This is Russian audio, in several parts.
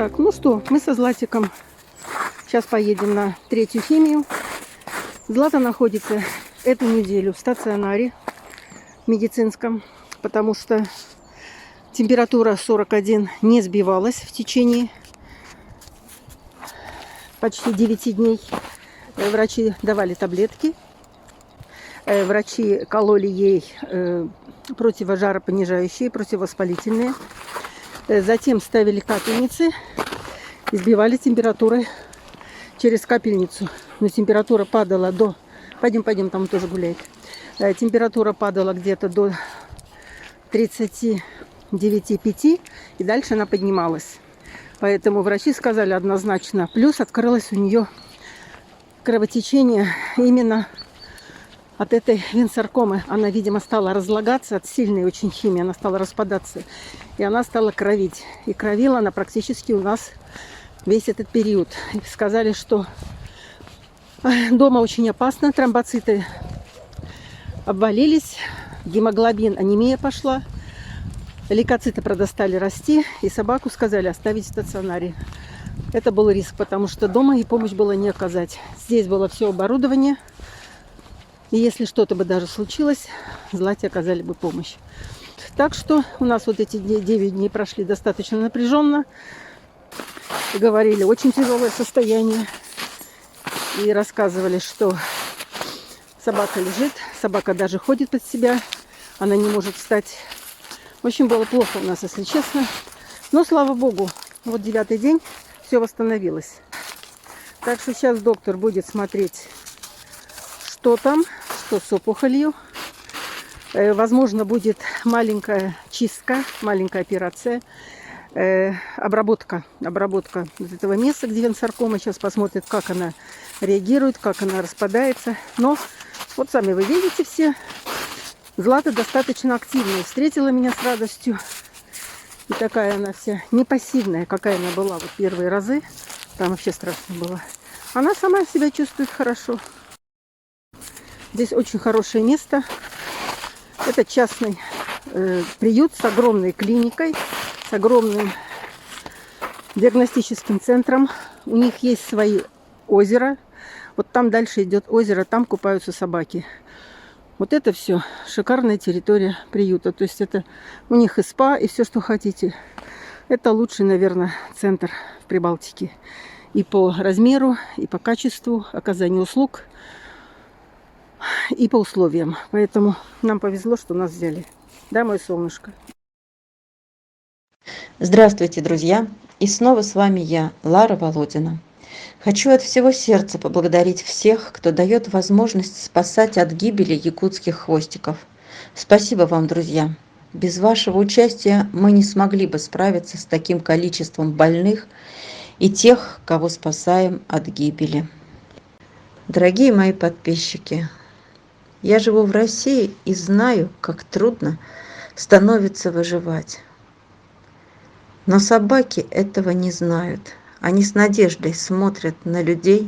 Так, ну что, мы со Златиком сейчас поедем на третью химию. Злата находится эту неделю в стационаре медицинском, потому что температура 41 не сбивалась в течение почти 9 дней. Врачи давали таблетки, врачи кололи ей противожаропонижающие, противовоспалительные. Затем ставили капельницы и сбивали температурой через капельницу. Но температура падала до... Пойдем, там тоже гуляет. Температура падала где-то до 39,5, и дальше она поднималась. Поэтому врачи сказали однозначно. Плюс открылось у нее кровотечение именно от этой венсаркомы. Она, видимо, стала разлагаться от сильной очень химии. Она стала распадаться. И она стала кровить. И кровила она практически у нас весь этот период. И сказали, что дома очень опасно. Тромбоциты обвалились. Гемоглобин, анемия пошла. Лейкоциты продостали расти. И собаку сказали оставить в стационаре. Это был риск, потому что дома и помощь было не оказать. Здесь было все оборудование. И если что-то бы даже случилось, Злате оказали бы помощь. Так что у нас вот эти 9 дней прошли достаточно напряженно. Говорили, очень тяжелое состояние. И рассказывали, что собака лежит, собака даже ходит под себя, она не может встать. В общем, было плохо у нас, если честно. Но, слава богу, вот 9-й день все восстановилось. Так что сейчас доктор будет смотреть, что там, что с опухолью. Возможно, будет маленькая чистка, маленькая операция. Обработка этого места, где венсаркома. Сейчас посмотрят, как она реагирует, как она распадается. Но вот сами вы видите все, Злата достаточно активная. Встретила меня с радостью. И такая она вся не пассивная, какая она была вот первые разы. Там вообще страшно было. Она сама себя чувствует хорошо. Здесь очень хорошее место. Это частный приют с огромной клиникой, с огромным диагностическим центром. У них есть свои озера. Вот там дальше идет озеро, там купаются собаки. Вот это все шикарная территория приюта. То есть это у них и спа, и все, что хотите. Это лучший, наверное, центр в Прибалтике. И по размеру, и по качеству оказания услуг, и по условиям. Поэтому нам повезло, что нас взяли. Да, мое солнышко? Здравствуйте, друзья! И снова с вами я, Лара Володина. Хочу от всего сердца поблагодарить всех, кто дает возможность спасать от гибели якутских хвостиков. Спасибо вам, друзья! Без вашего участия мы не смогли бы справиться с таким количеством больных и тех, кого спасаем от гибели. Дорогие мои подписчики, я живу в России и знаю, как трудно становится выживать. Но собаки этого не знают. Они с надеждой смотрят на людей.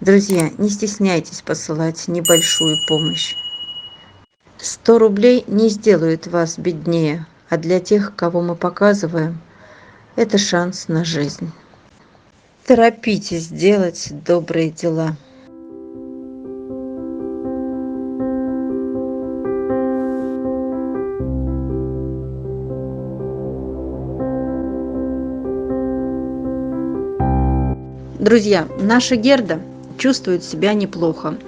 Друзья, не стесняйтесь посылать небольшую помощь. 100 рублей не сделают вас беднее, а для тех, кого мы показываем, это шанс на жизнь. Торопитесь делать добрые дела. Друзья, наша Герда чувствует себя неплохо.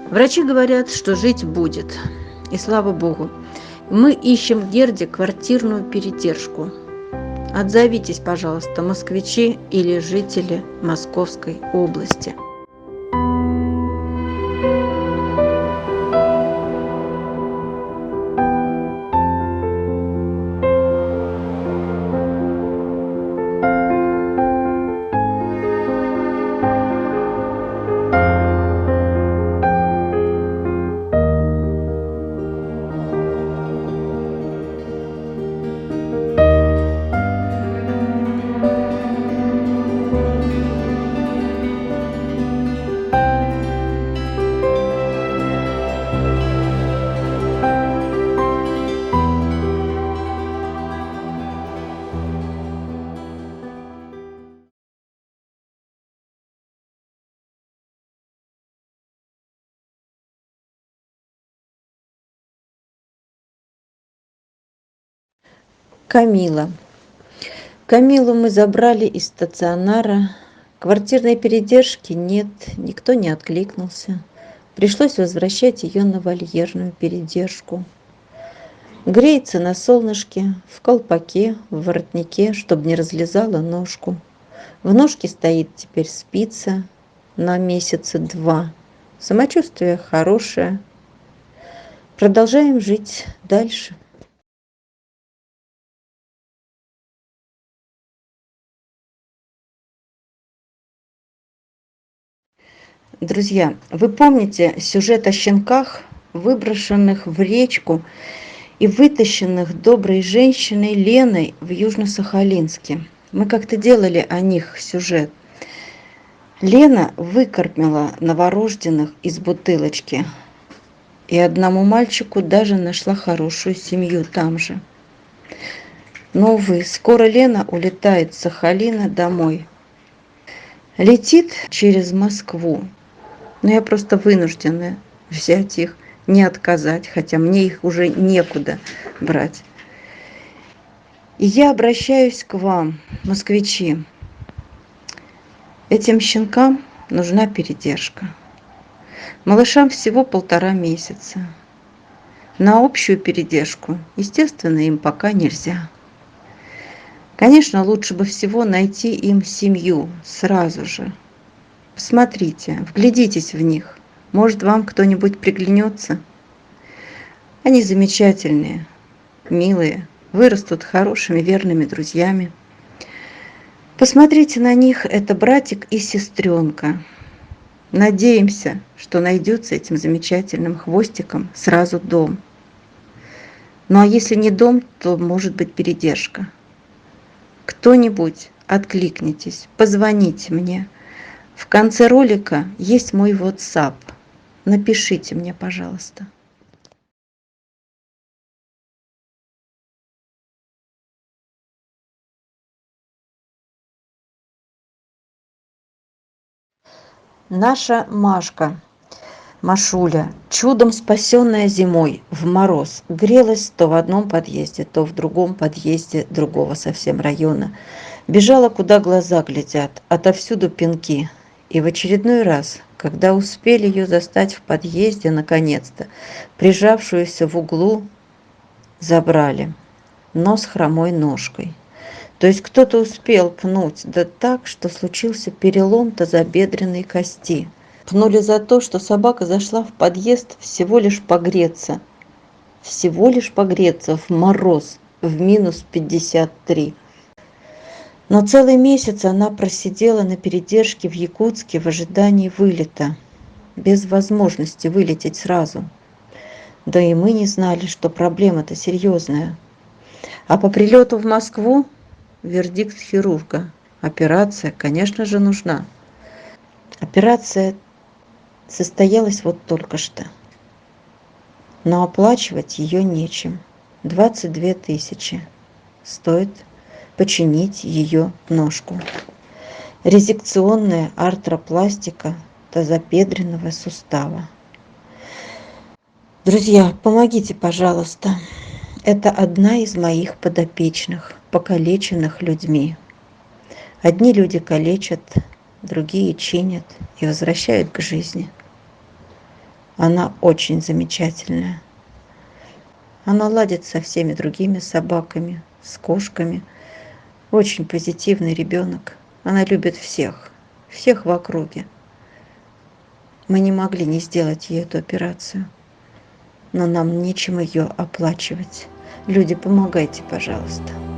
Врачи говорят, что жить будет. И слава богу. Мы ищем Герде квартирную передержку. Отзовитесь, пожалуйста, москвичи или жители Московской области. Камила. Камилу мы забрали из стационара. Квартирной передержки нет, никто не откликнулся. Пришлось возвращать ее на вольерную передержку. Греется на солнышке, в колпаке, в воротнике, чтобы не разлезала ножку. В ножке стоит теперь спица на месяца 2. Самочувствие хорошее. Продолжаем жить дальше. Друзья, вы помните сюжет о щенках, выброшенных в речку и вытащенных доброй женщиной Леной в Южно-Сахалинске? Мы как-то делали о них сюжет. Лена выкормила новорожденных из бутылочки, и одному мальчику даже нашла хорошую семью там же. Но, увы, скоро Лена улетает с Сахалина домой. Летит через Москву. Но я просто вынуждена взять их, не отказать, хотя мне их уже некуда брать. И я обращаюсь к вам, москвичи. Этим щенкам нужна передержка. Малышам всего 1,5 месяца. На общую передержку, естественно, им пока нельзя. Конечно, лучше бы всего найти им семью сразу же. Посмотрите, вглядитесь в них. Может, вам кто-нибудь приглянется? Они замечательные, милые, вырастут хорошими, верными друзьями. Посмотрите на них, это братик и сестренка. Надеемся, что найдется этим замечательным хвостиком сразу дом. Ну а если не дом, то может быть передержка. Кто-нибудь откликнитесь, позвоните мне. В конце ролика есть мой WhatsApp. Напишите мне, пожалуйста. Наша Машка, Машуля, чудом спасенная зимой в мороз, грелась то в одном подъезде, то в другом подъезде другого совсем района. Бежала, куда глаза глядят, отовсюду пинки. И в очередной раз, когда успели ее застать в подъезде, наконец-то, прижавшуюся в углу, забрали, но с хромой ножкой. То есть кто-то успел пнуть, да так, что случился перелом тазобедренной кости. Пнули за то, что собака зашла в подъезд всего лишь погреться. Всего лишь погреться в мороз, в минус 53. Но целый месяц она просидела на передержке в Якутске в ожидании вылета, без возможности вылететь сразу. Да и мы не знали, что проблема-то серьезная. А по прилету в Москву вердикт хирурга. Операция, конечно же, нужна. Операция состоялась вот только что. Но оплачивать ее нечем. 22 тысячи стоит починить ее ножку. Резекционная артропластика тазобедренного сустава. Друзья, помогите, пожалуйста. Это одна из моих подопечных, покалеченных людьми. Одни люди калечат, другие чинят и возвращают к жизни. Она очень замечательная. Она ладит со всеми другими собаками, с кошками. Очень позитивный ребенок. Она любит всех, всех в округе. Мы не могли не сделать ей эту операцию, но нам нечем ее оплачивать. Люди, помогайте, пожалуйста.